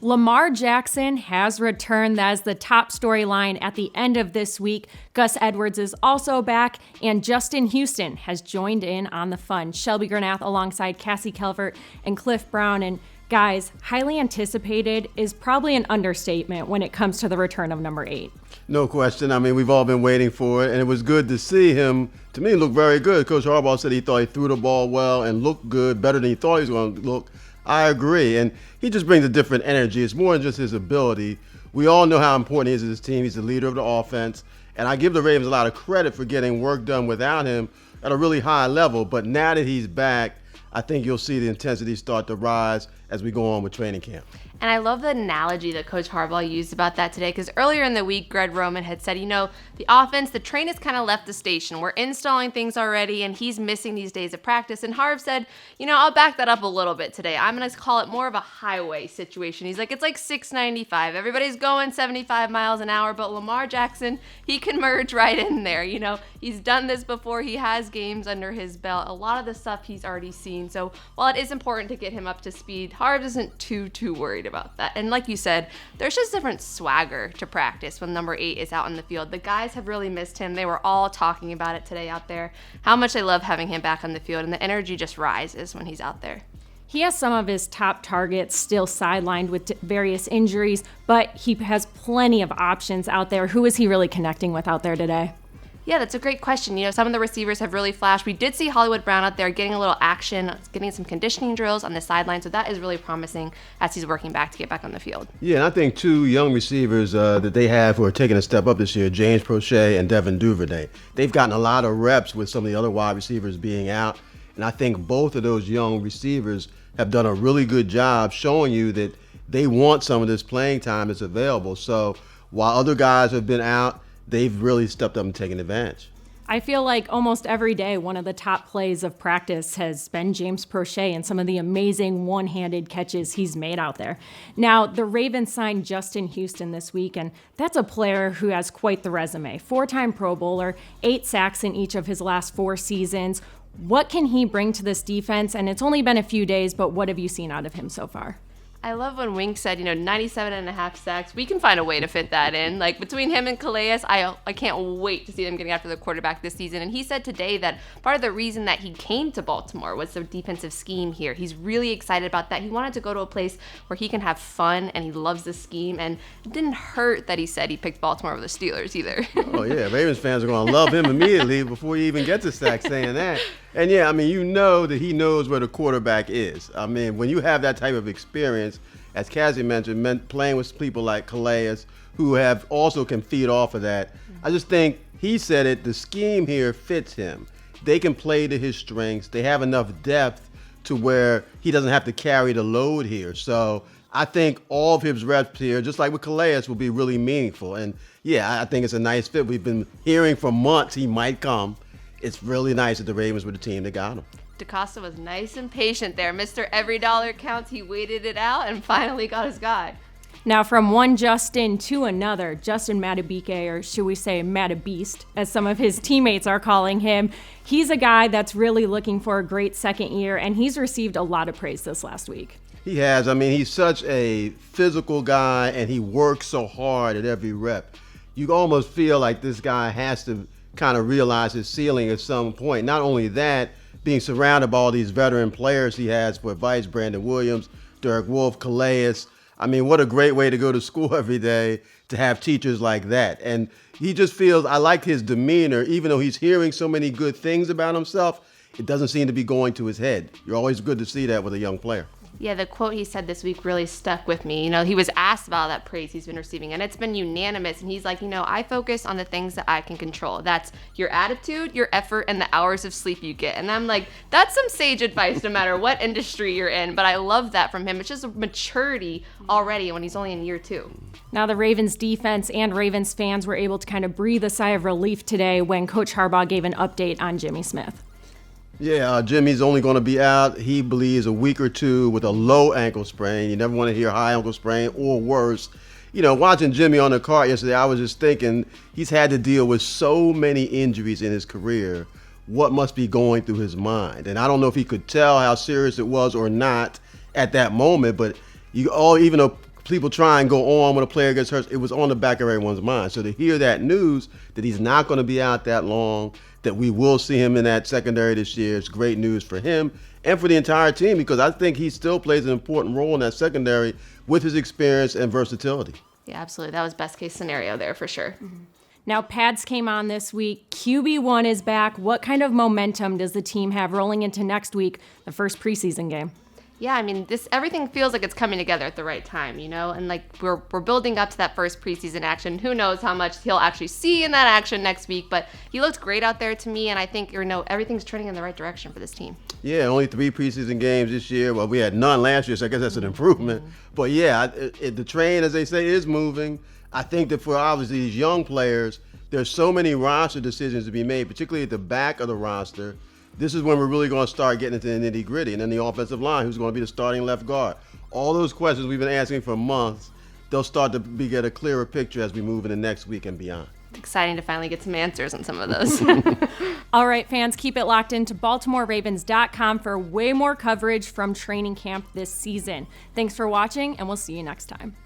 Lamar Jackson has returned. That is the top storyline at the end of this week. Gus Edwards is also back, and Justin Houston has joined in on the fun. Shelby Granath alongside Cassie Calvert and Cliff Brown. And guys, highly anticipated is probably an understatement when it comes to the return of number 8. No question. I mean, we've all been waiting for it, and it was good to see him, to me, look very good. Coach Harbaugh said he thought he threw the ball well and looked good, better than he thought he was going to look. I agree, and he just brings a different energy. It's more than just his ability. We all know how important he is to this team. He's the leader of the offense, and I give the Ravens a lot of credit for getting work done without him at a really high level. But now that he's back, I think you'll see the intensity start to rise as we go on with training camp. And I love the analogy that Coach Harbaugh used about that today, because earlier in the week, Greg Roman had said, the offense, the train has kind of left the station. We're installing things already, and he's missing these days of practice. And Harv said, I'll back that up a little bit today. I'm going to call it more of a highway situation. He's like, it's like 695. Everybody's going 75 miles an hour, but Lamar Jackson, he can merge right in there. He's done this before. He has games under his belt. A lot of the stuff he's already seen. So while it is important to get him up to speed, Harv isn't too worried about that. And like you said, there's just different swagger to practice when number 8 is out in the field. The guys have really missed him. They were all talking about it today out there, how much they love having him back on the field, and the energy just rises when he's out there. He has some of his top targets still sidelined with various injuries, but he has plenty of options out there. Who is he really connecting with out there today? Yeah, that's a great question. Some of the receivers have really flashed. We did see Hollywood Brown out there getting a little action, getting some conditioning drills on the sideline, so that is really promising as he's working back to get back on the field. Yeah, and I think 2 young receivers that they have who are taking a step up this year, James Prochet and Devin Duvernay. They've gotten a lot of reps with some of the other wide receivers being out, and I think both of those young receivers have done a really good job showing you that they want some of this playing time that's available. So while other guys have been out, they've really stepped up and taken advantage. I feel like almost every day, one of the top plays of practice has been James Prochet and some of the amazing one-handed catches he's made out there. Now, the Ravens signed Justin Houston this week, and that's a player who has quite the resume. 4-time Pro Bowler, 8 sacks in each of his last 4 seasons. What can he bring to this defense? And it's only been a few days, but what have you seen out of him so far? I love when Wink said, 97.5 sacks. We can find a way to fit that in. Like, between him and Calais, I can't wait to see them getting after the quarterback this season. And he said today that part of the reason that he came to Baltimore was the defensive scheme here. He's really excited about that. He wanted to go to a place where he can have fun, and he loves the scheme. And it didn't hurt that he said he picked Baltimore over the Steelers either. Oh, yeah. Ravens fans are going to love him immediately before he even gets a sack saying that. And, yeah, that he knows where the quarterback is. When you have that type of experience, as Cassie mentioned, playing with people like Calais, who have also can feed off of that. I just think he said it, the scheme here fits him. They can play to his strengths. They have enough depth to where he doesn't have to carry the load here. So I think all of his reps here, just like with Calais, will be really meaningful. And, yeah, I think it's a nice fit. We've been hearing for months he might come. It's really nice that the Ravens were the team that got him. DaCosta was nice and patient there. Mr. Every Dollar Counts. He waited it out and finally got his guy. Now, from one Justin to another, Justin Madubuike, or should we say Madabeast, as some of his teammates are calling him, he's a guy that's really looking for a great second year, and he's received a lot of praise this last week. He has. He's such a physical guy, and he works so hard at every rep. You almost feel like this guy has to kind of realize his ceiling at some point. Not only that, being surrounded by all these veteran players he has for advice, Brandon Williams, Derek Wolfe, Calais. What a great way to go to school every day to have teachers like that. And he just feels, I like his demeanor, even though he's hearing so many good things about himself, it doesn't seem to be going to his head. You're always good to see that with a young player. Yeah, the quote he said this week really stuck with me. He was asked about that praise he's been receiving, and it's been unanimous. And he's like, I focus on the things that I can control. That's your attitude, your effort, and the hours of sleep you get. And I'm like, that's some sage advice no matter what industry you're in. But I love that from him. It's just a maturity already when he's only in year 2. Now, the Ravens defense and Ravens fans were able to kind of breathe a sigh of relief today when Coach Harbaugh gave an update on Jimmy Smith. Yeah, Jimmy's only going to be out, he believes, a week or 2 with a low ankle sprain. You never want to hear high ankle sprain or worse. Watching Jimmy on the cart yesterday, I was just thinking he's had to deal with so many injuries in his career. What must be going through his mind? And I don't know if he could tell how serious it was or not at that moment, but even though people try and go on when a player gets hurt. It was on the back of everyone's mind. So to hear that news that he's not going to be out that long, that we will see him in that secondary this year, it's great news for him and for the entire team, because I think he still plays an important role in that secondary with his experience and versatility. Yeah, absolutely. That was best case scenario there for sure. Now, pads came on this week. QB1 is back. What kind of momentum does the team have rolling into next week, the first preseason game? Yeah, I mean, everything feels like it's coming together at the right time, and like we're building up to that first preseason action. Who knows how much he'll actually see in that action next week, but he looked great out there to me, and I think everything's trending in the right direction for this team. Yeah, only 3 preseason games this year. Well, we had none last year, so I guess that's an improvement. But yeah, the train, as they say, is moving. I think that for obviously these young players, there's so many roster decisions to be made, particularly at the back of the roster. This is when we're really going to start getting into the nitty-gritty. And then the offensive line, who's going to be the starting left guard. All those questions we've been asking for months, they'll start to get a clearer picture as we move into next week and beyond. It's exciting to finally get some answers on some of those. All right, fans, keep it locked into BaltimoreRavens.com for way more coverage from training camp this season. Thanks for watching, and we'll see you next time.